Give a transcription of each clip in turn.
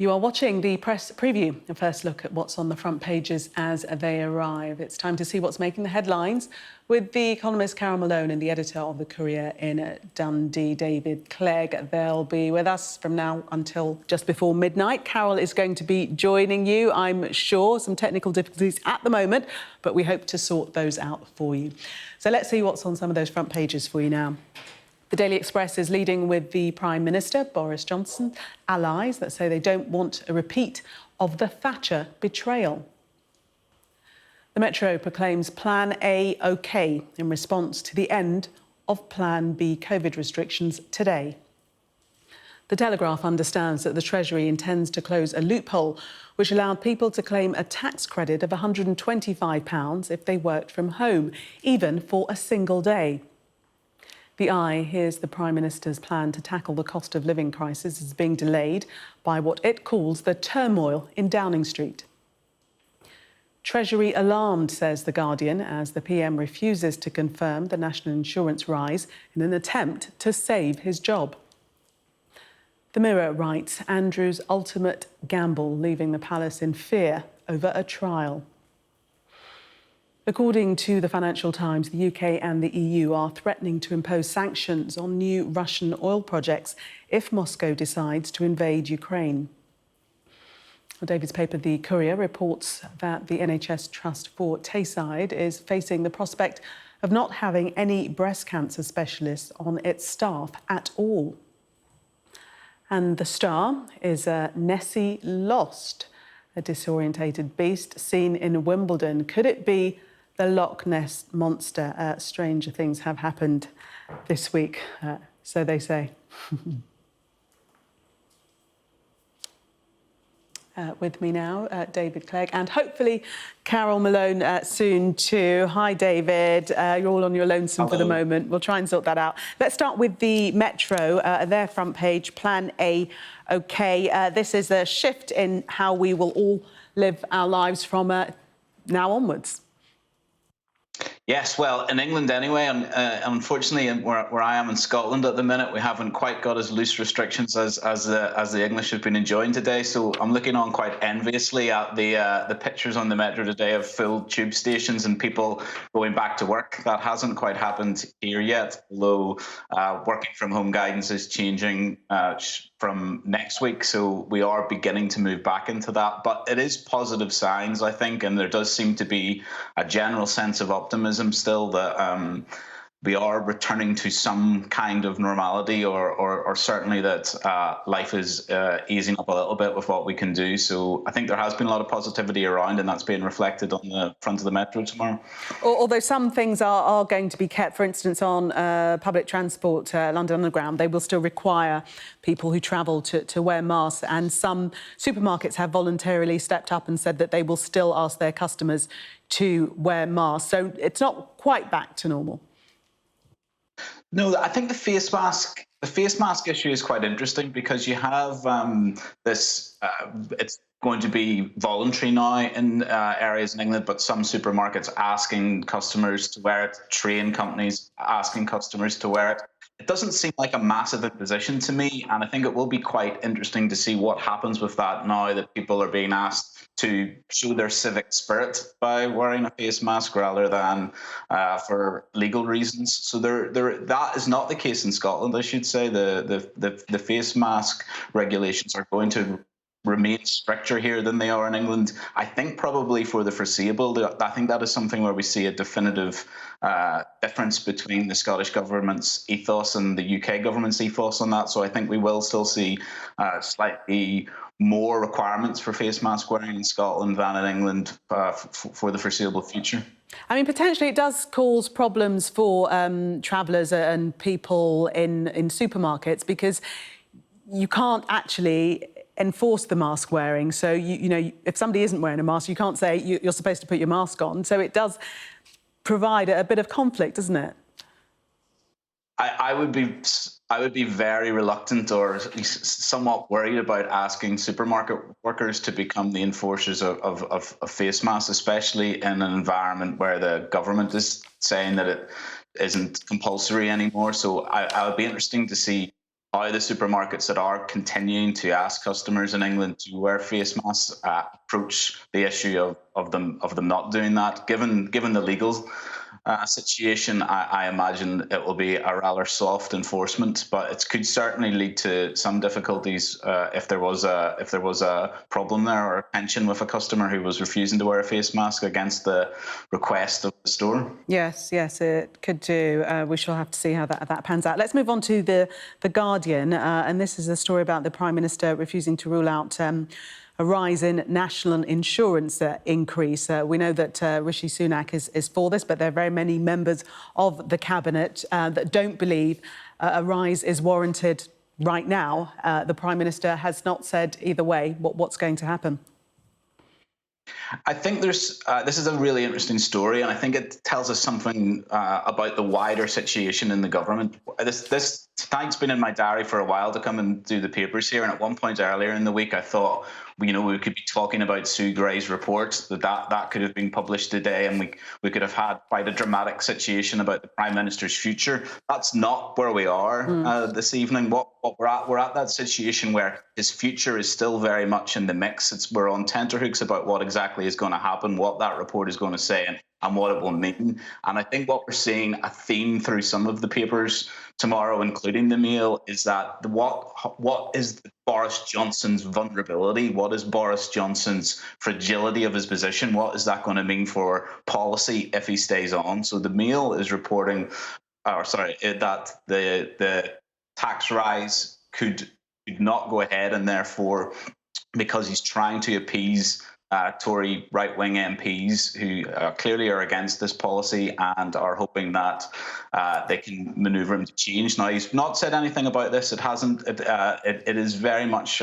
You are watching the press preview, a first look at what's on the front pages as they arrive. It's time to see what's making the headlines with the columnist Carole Malone and the editor of the Courier in Dundee, David Clegg. They'll be with us from now until just before midnight. Carole is going to be joining you, I'm sure. Some technical difficulties at the moment, but we hope to sort those out for you. So let's see what's on some of those front pages for you now. The Daily Express is leading with the Prime Minister, Boris Johnson, allies that say they don't want a repeat of the Thatcher betrayal. The Metro proclaims Plan A OK in response to the end of Plan B COVID restrictions today. The Telegraph understands that the Treasury intends to close a loophole which allowed people to claim a tax credit of £125 if they worked from home, even for a single day. The Eye hears the Prime Minister's plan to tackle the cost of living crisis is being delayed by what it calls the turmoil in Downing Street. Treasury alarmed, says The Guardian, as the PM refuses to confirm the national insurance rise in an attempt to save his job. The Mirror writes Andrew's ultimate gamble, leaving the palace in fear over a trial. According to the Financial Times, the UK and the EU are threatening to impose sanctions on new Russian oil projects if Moscow decides to invade Ukraine. Well, David's paper, The Courier, reports that the NHS Trust for Tayside is facing the prospect of not having any breast cancer specialists on its staff at all. And The Star is Nessie lost, a disorientated beast seen in Wimbledon. Could it be the Loch Ness Monster? Stranger things have happened this week, so they say. With me now, David Clegg, and hopefully Carole Malone soon too. Hi, David. You're all on your lonesome for the moment. We'll try and sort that out. Let's start with the Metro, their front page, Plan A OK. This is a shift in how we will all live our lives from now onwards. Yes, well, in England anyway, and unfortunately, where I am in Scotland at the minute, we haven't quite got as loose restrictions as the English have been enjoying today. So I'm looking on quite enviously at the pictures on the Metro today of full tube stations and people going back to work. That hasn't quite happened here yet, although working from home guidance is changing from next week, so we are beginning to move back into that. But it is positive signs, I think, and there does seem to be a general sense of optimism still that we are returning to some kind of normality, or certainly that life is easing up a little bit with what we can do. So I think there has been a lot of positivity around, and that's being reflected on the front of the Metro tomorrow. Although some things are going to be kept, for instance, on public transport, London Underground, they will still require people who travel to wear masks, and some supermarkets have voluntarily stepped up and said that they will still ask their customers to wear masks. So it's not quite back to normal. No, I think the face mask issue is quite interesting because you have this. It's going to be voluntary now in areas in England, but some supermarkets asking customers to wear it, train companies asking customers to wear it. It doesn't seem like a massive imposition to me, and I think it will be quite interesting to see what happens with that now that people are being asked to show their civic spirit by wearing a face mask rather than for legal reasons. So that is not the case in Scotland, I should say. The face mask regulations are going to remain stricter here than they are in England. I think probably for the foreseeable. I think that is something where we see a definitive difference between the Scottish government's ethos and the UK government's ethos on that. So I think we will still see slightly more requirements for face mask wearing in Scotland than in England for the foreseeable future. I mean, potentially it does cause problems for travellers and people in supermarkets, because you can't actually enforce the mask wearing. So, you know, if somebody isn't wearing a mask, you can't say you're supposed to put your mask on. So it does provide a bit of conflict, doesn't it? I would be very reluctant or somewhat worried about asking supermarket workers to become the enforcers of face masks, especially in an environment where the government is saying that it isn't compulsory anymore. So I would be interesting to see how the supermarkets that are continuing to ask customers in England to wear face masks approach the issue of them not doing that. Given the legal situation, I imagine it will be a rather soft enforcement, but it could certainly lead to some difficulties if there was a problem there or a tension with a customer who was refusing to wear a face mask against the request of the store. Yes, it could do. We shall have to see how that pans out. Let's move on to the Guardian, and this is a story about the Prime Minister refusing to rule out a rise in national insurance increase. We know that Rishi Sunak is for this, but there are very many members of the Cabinet that don't believe a rise is warranted right now. The Prime Minister has not said either way what's going to happen. I think this is a really interesting story, and I think it tells us something about the wider situation in the government. This tonight's been in my diary for a while to come and do the papers here, and at one point earlier in the week I thought, we could be talking about Sue Gray's report, that could have been published today, and we could have had quite a dramatic situation about the Prime Minister's future. That's not where we are this evening. What we're at that situation where his future is still very much in the mix. We're on tenterhooks about what exactly is going to happen, what that report is going to say, and what it will mean. And I think what we're seeing, a theme through some of the papers tomorrow, including the Mail, is that what is Boris Johnson's vulnerability? What is Boris Johnson's fragility of his position? What is that going to mean for policy if he stays on? So the Mail is reporting, that the tax rise could not go ahead, and therefore, because he's trying to appease Tory right-wing MPs who clearly are against this policy and are hoping that they can manoeuvre him to change. Now, he's not said anything about this. It hasn't. It is very much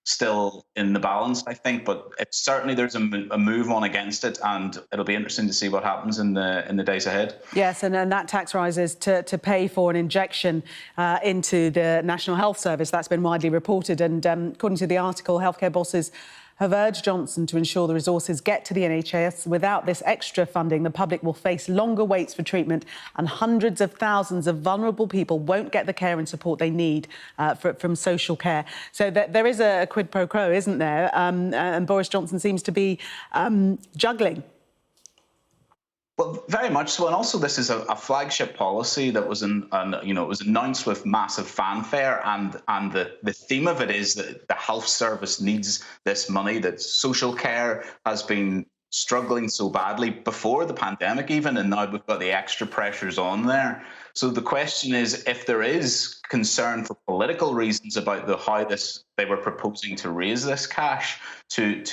still in the balance, I think, but certainly there's a move on against it, and it'll be interesting to see what happens in the days ahead. Yes, and that tax rise is to pay for an injection into the National Health Service. That's been widely reported, and according to the article, healthcare bosses have urged Johnson to ensure the resources get to the NHS. Without this extra funding, the public will face longer waits for treatment, and hundreds of thousands of vulnerable people won't get the care and support they need from social care. So there is a quid pro quo, isn't there? And Boris Johnson seems to be juggling. Well, very much so, and also this is a flagship policy that was it was announced with massive fanfare, and the theme of it is that the health service needs this money. That social care has been struggling so badly before the pandemic, even, and now we've got the extra pressures on there. So the question is, if there is concern for political reasons about how they were proposing to raise this cash, to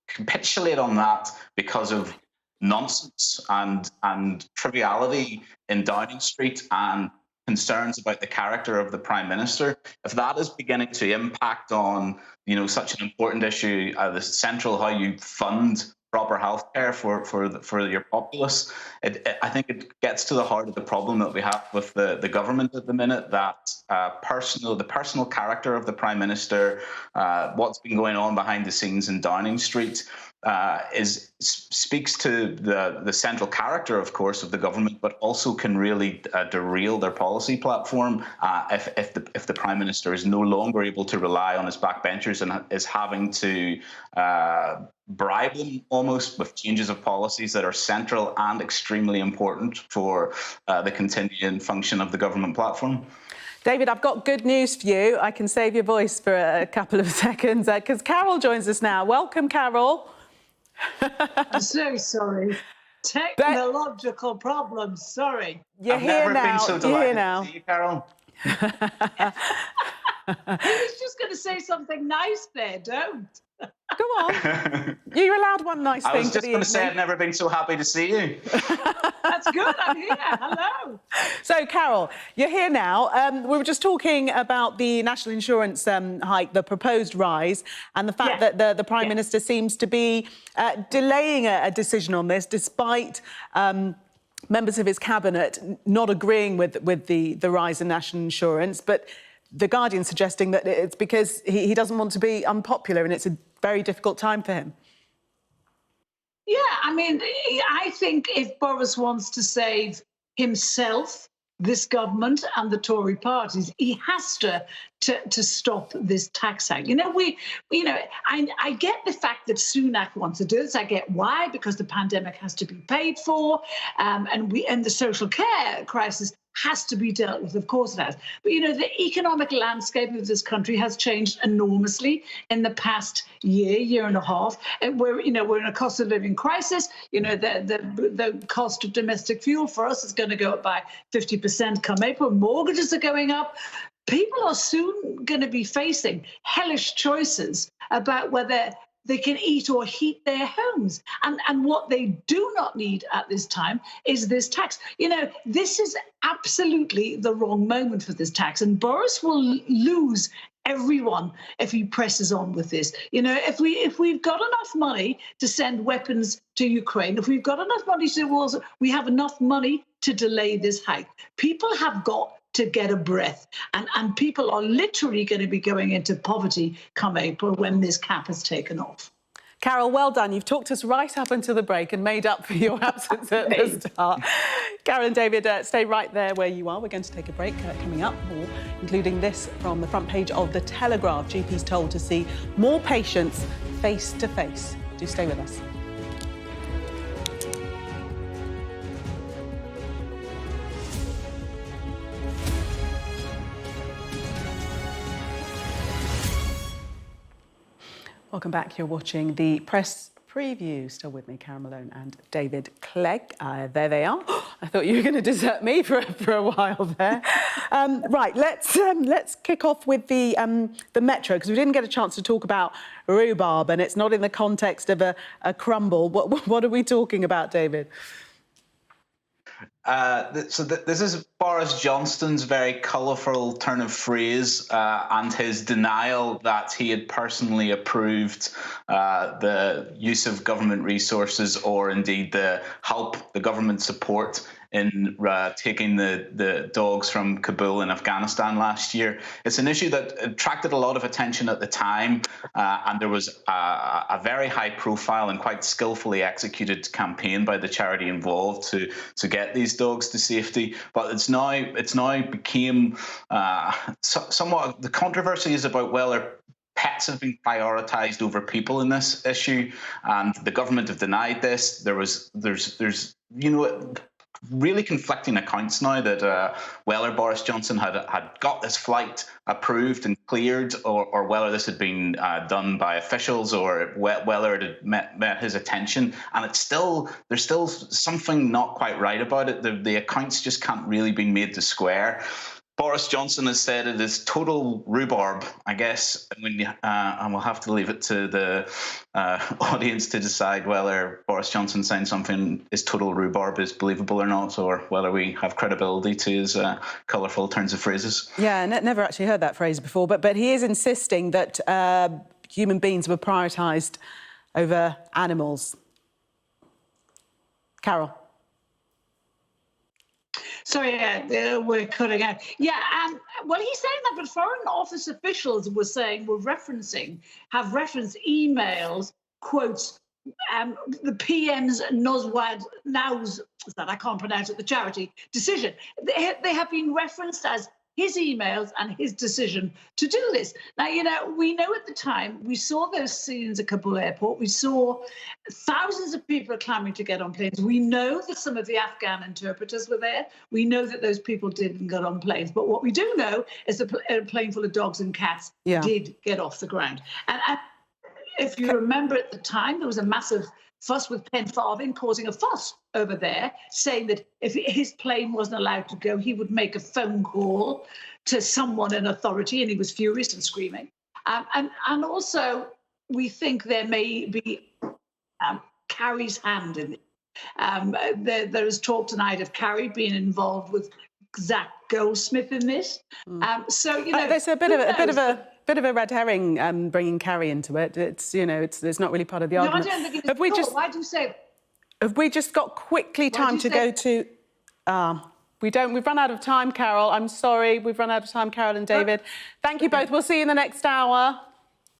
capitulate on that because of nonsense and triviality in Downing Street and concerns about the character of the Prime Minister, if that is beginning to impact on such an important issue, the central how you fund proper healthcare for your populace, I think it gets to the heart of the problem that we have with the government at the minute. That the personal character of the Prime Minister, what's been going on behind the scenes in Downing Street, speaks to the central character, of course, of the government, but also can really derail their policy platform if the Prime Minister is no longer able to rely on his backbenchers and is having to bribe them almost with changes of policies that are central and extremely important for the continuing function of the government platform. David, I've got good news for you. I can save your voice for a couple of seconds because Carole joins us now. Welcome, Carole. I'm so sorry. Technological problems, sorry. You're here now. I've never been so delighted to see you, Carole. I was just going to say something nice there, don't. Go on. You're allowed one nice thing. I was just going to say I've never been so happy to see you. That's good, I'm here. Hello. So, Carole, you're here now. We were just talking about the national insurance hike, the proposed rise, and the fact that the Prime Minister seems to be delaying a decision on this, despite members of his cabinet not agreeing with the rise in national insurance. But The Guardian suggesting that it's because he doesn't want to be unpopular and it's a very difficult time for him. Yeah, I mean, I think if Boris wants to save himself this government and the Tory parties, he has to stop this tax hike. I get the fact that Sunak wants to do this. I get why, because the pandemic has to be paid for, and the social care crisis has to be dealt with. Of course it has. But, the economic landscape of this country has changed enormously in the past year and a half. And we're in a cost of living crisis. The cost of domestic fuel for us is going to go up by 50% come April. Mortgages are going up. People are soon going to be facing hellish choices about whether they can eat or heat their homes. And what they do not need at this time is this tax. This is absolutely the wrong moment for this tax. And Boris will lose everyone if he presses on with this. If we've got enough money to send weapons to Ukraine, if we've got enough money to wars, we have enough money to delay this hike. People have got to get a breath. And people are literally going to be going into poverty come April when this cap is taken off. Carole, well done. You've talked us right up until the break and made up for your absence at the start. Carole and David, stay right there where you are. We're going to take a break coming up, more, including this from the front page of The Telegraph. GPs told to see more patients face to face. Do stay with us. Welcome back. You're watching the press preview. Still with me, Carole Malone and David Clegg. There they are. I thought you were going to desert me for a while there. Right, let's kick off with the Metro, because we didn't get a chance to talk about rhubarb, and it's not in the context of a crumble. What are we talking about, David? This is Boris Johnson's very colourful turn of phrase and his denial that he had personally approved the use of government resources or indeed the government support in taking the dogs from Kabul in Afghanistan last year. It's an issue that attracted a lot of attention at the time, and there was a very high-profile and quite skillfully executed campaign by the charity involved to get these dogs to safety. But it's now became somewhat, the controversy is about whether pets have been prioritised over people in this issue, and the government have denied this. There's really conflicting accounts now that whether Boris Johnson had got this flight approved and cleared, or whether this had been done by officials, or whether it had met his attention. And there's still something not quite right about it. The accounts just can't really be made to square. Boris Johnson has said it is total rhubarb, I guess, and we'll have to leave it to the audience to decide whether Boris Johnson saying something is total rhubarb is believable or not, or whether we have credibility to his colourful turns of phrases. Yeah, never actually heard that phrase before, but he is insisting that human beings were prioritised over animals. Carole. Sorry, we're cutting out. Yeah, well, he's saying that, but Foreign Office officials have referenced emails, quotes, the PM's Now's, I can't pronounce it, the charity decision. They have been referenced as his emails and his decision to do this. Now, we know at the time, we saw those scenes at Kabul airport. We saw thousands of people clamoring to get on planes. We know that some of the Afghan interpreters were there. We know that those people didn't get on planes. But what we do know is a plane full of dogs and cats did get off the ground. And if you remember at the time, there was a massive fuss with Pen Farthing causing a fuss over there, saying that if his plane wasn't allowed to go, he would make a phone call to someone in authority, and he was furious and screaming. And also, we think there may be Carrie's hand in it. There is talk tonight of Carrie being involved with Zach Goldsmith in this. So there's a bit of a red herring bringing Carrie into it. It's it's not really part of the argument. No, I don't think it is. Why do you say? Have we just got quickly time to go to? We don't. We've run out of time, Carole. I'm sorry. We've run out of time, Carole and David. Thank you both. We'll see you in the next hour.